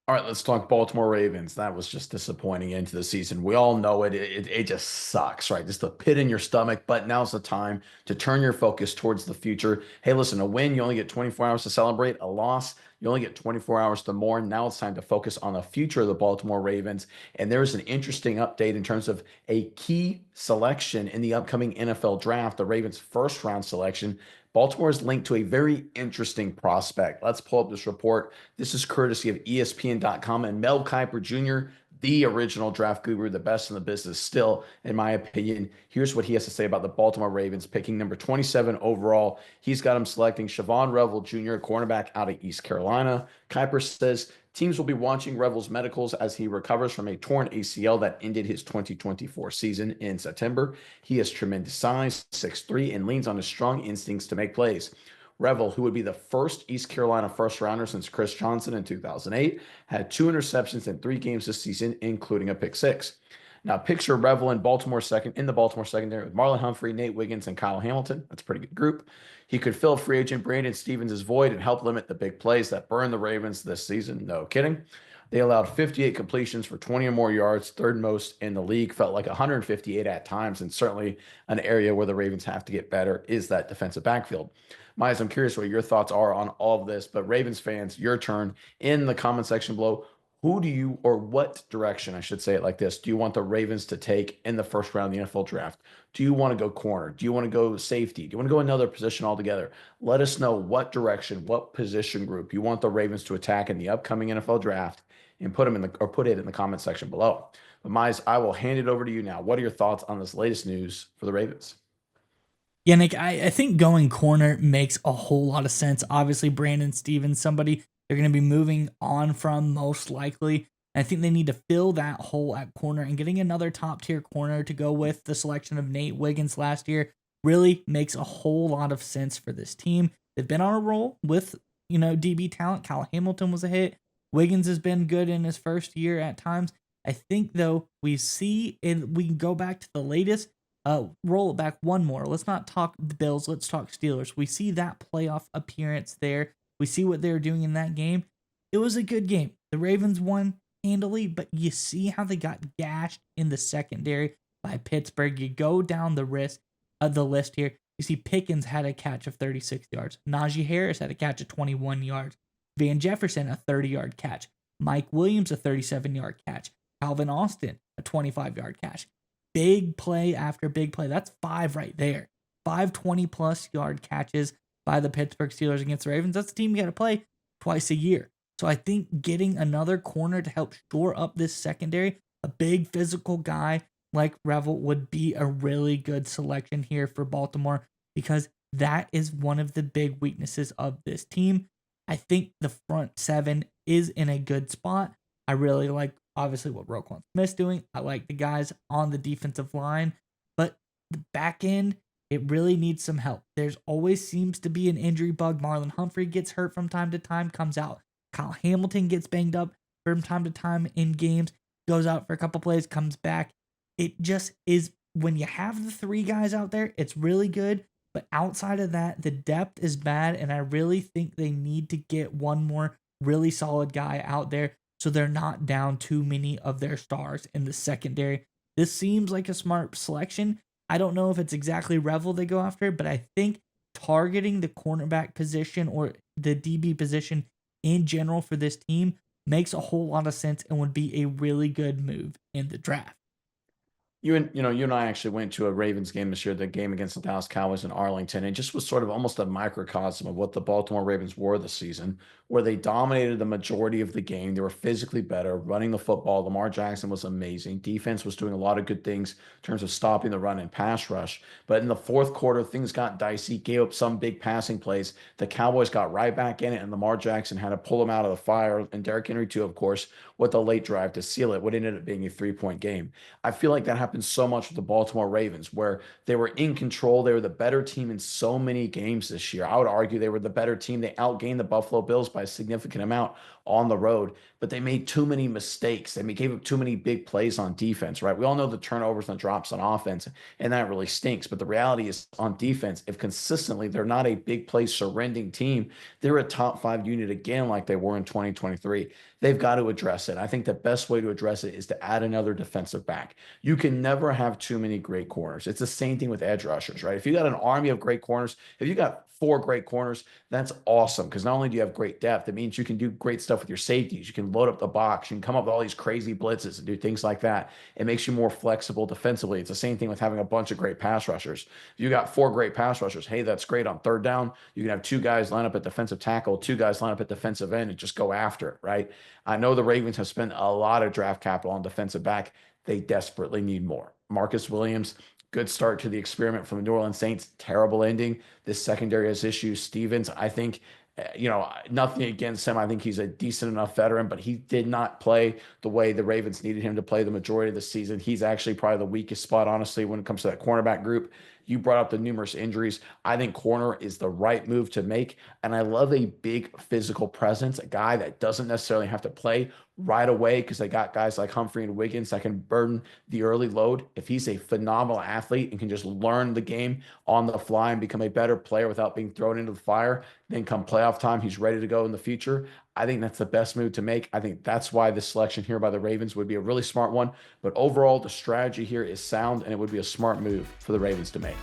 All right, let's talk Baltimore Ravens. That was just disappointing into the season. We all know it. It just sucks, right? Just the pit in your stomach. But now's the time to turn your focus towards the future. Hey, listen, a win, you only get 24 hours to celebrate. A loss, you only get 24 hours to mourn. Now it's time to focus on the future of the Baltimore Ravens. And there's an interesting update in terms of a key selection in the upcoming NFL draft, the Ravens' first round selection. Baltimore is linked to a very interesting prospect. Let's pull up this report. This is courtesy of ESPN.com and Mel Kiper Jr., the original draft guru, the best in the business still, in my opinion. Here's what he has to say about the Baltimore Ravens picking number 27 overall. He's got him selecting Siobhan Revel Jr., cornerback out of East Carolina. Kiper says teams will be watching Revel's medicals as he recovers from a torn ACL that ended his 2024 season in September. He has tremendous size, 6'3", and leans on his strong instincts to make plays. Revel, who would be the first East Carolina first rounder since Chris Johnson in 2008, had 2 interceptions in 3 games this season, including a pick six. Now, picture Revel in the Baltimore secondary with Marlon Humphrey, Nate Wiggins, and Kyle Hamilton. That's a pretty good group. He could fill free agent Brandon Stevens' void and help limit the big plays that burned the Ravens this season. No kidding. They allowed 58 completions for 20 or more yards, third most in the league. Felt like 158 at times, and certainly an area where the Ravens have to get better is that defensive backfield. Miles, I'm curious what your thoughts are on all of this, but Ravens fans, your turn in the comment section below. Who do you, or what direction, I should say it like this, do you want the Ravens to take in the first round of the NFL draft? Do you want to go corner? Do you want to go safety? Do you want to go another position altogether? Let us know what direction, what position group you want the Ravens to attack in the upcoming NFL draft and put it in the comment section below. But Miles, I will hand it over to you now. What are your thoughts on this latest news for the Ravens? Yeah, Nick, I think going corner makes a whole lot of sense. Obviously, Brandon Stevens, somebody they're going to be moving on from most likely. I think they need to fill that hole at corner, and getting another top tier corner to go with the selection of Nate Wiggins last year really makes a whole lot of sense for this team. They've been on a roll with, DB talent. Kyle Hamilton was a hit. Wiggins has been good in his first year at times. I think though we can go back to the latest, roll it back one more. Let's not talk the Bills. Let's talk Steelers. We see that playoff appearance there. We see what they were doing in that game. It was a good game. The Ravens won handily, but you see how they got gashed in the secondary by Pittsburgh. You go down the risk of the list here. You see Pickens had a catch of 36 yards. Najee Harris had a catch of 21 yards. Van Jefferson, a 30-yard catch. Mike Williams, a 37-yard catch. Calvin Austin, a 25-yard catch. Big play after big play. That's five right there. Five 20-plus yard catches by the Pittsburgh Steelers against the Ravens. That's a team you got to play twice a year. So I think getting another corner to help shore up this secondary, a big physical guy like Revel would be a really good selection here for Baltimore, because that is one of the big weaknesses of this team. I think the front seven is in a good spot. I really like, obviously, what Roquan Smith's doing. I like the guys on the defensive line, but the back end, it really needs some help. There's always seems to be an injury bug. Marlon Humphrey gets hurt from time to time, comes out. Kyle Hamilton gets banged up from time to time in games, goes out for a couple plays, comes back. It just is, when you have the three guys out there, it's really good. But outside of that, the depth is bad, and I really think they need to get one more really solid guy out there so they're not down too many of their stars in the secondary. This seems like a smart selection. I don't know if it's exactly Revel they go after, but I think targeting the cornerback position or the DB position in general for this team makes a whole lot of sense and would be a really good move in the draft. You and I actually went to a Ravens game this year, the game against the Dallas Cowboys in Arlington. It just was sort of almost a microcosm of what the Baltimore Ravens were this season, where they dominated the majority of the game. They were physically better, running the football. Lamar Jackson was amazing. Defense was doing a lot of good things in terms of stopping the run and pass rush. But in the fourth quarter, things got dicey, gave up some big passing plays. The Cowboys got right back in it, and Lamar Jackson had to pull them out of the fire. And Derrick Henry, too, of course, with the late drive to seal it, what ended up being a 3-point game. I feel like that happened happened so much with the Baltimore Ravens, where they were in control. They were the better team in so many games this year. I would argue they were the better team. They outgained the Buffalo Bills by a significant amount on the road, but they made too many mistakes. Gave up too many big plays on defense, right? We all know the turnovers and the drops on offense, and that really stinks. But the reality is on defense, if consistently they're not a big play surrendering team, they're a top five unit again, like they were in 2023. They've got to address it. I think the best way to address it is to add another defensive back. You can never have too many great corners. It's the same thing with edge rushers, right? If you got an army of great corners, if you got four great corners, that's awesome because not only do you have great depth, it means you can do great stuff with your safeties. You can load up the box. You can come up with all these crazy blitzes and do things like that. It makes you more flexible defensively. It's the same thing with having a bunch of great pass rushers. If you got four great pass rushers, hey, that's great on third down. You can have two guys line up at defensive tackle, two guys line up at defensive end and just go after it, right? I know the Ravens have spent a lot of draft capital on defensive back. They desperately need more. Marcus Williams, good start to the experiment from the New Orleans Saints. Terrible ending. This secondary has issues. Stevens, I think, nothing against him. I think he's a decent enough veteran, but he did not play the way the Ravens needed him to play the majority of the season. He's actually probably the weakest spot, honestly, when it comes to that cornerback group. You brought up the numerous injuries. I think corner is the right move to make. And I love a big physical presence, a guy that doesn't necessarily have to play right away because they got guys like Humphrey and Wiggins that can burden the early load. If he's a phenomenal athlete and can just learn the game on the fly and become a better player without being thrown into the fire, then come playoff time, he's ready to go in the future. I think that's the best move to make. I think that's why this selection here by the Ravens would be a really smart one. But overall, the strategy here is sound, and it would be a smart move for the Ravens to make.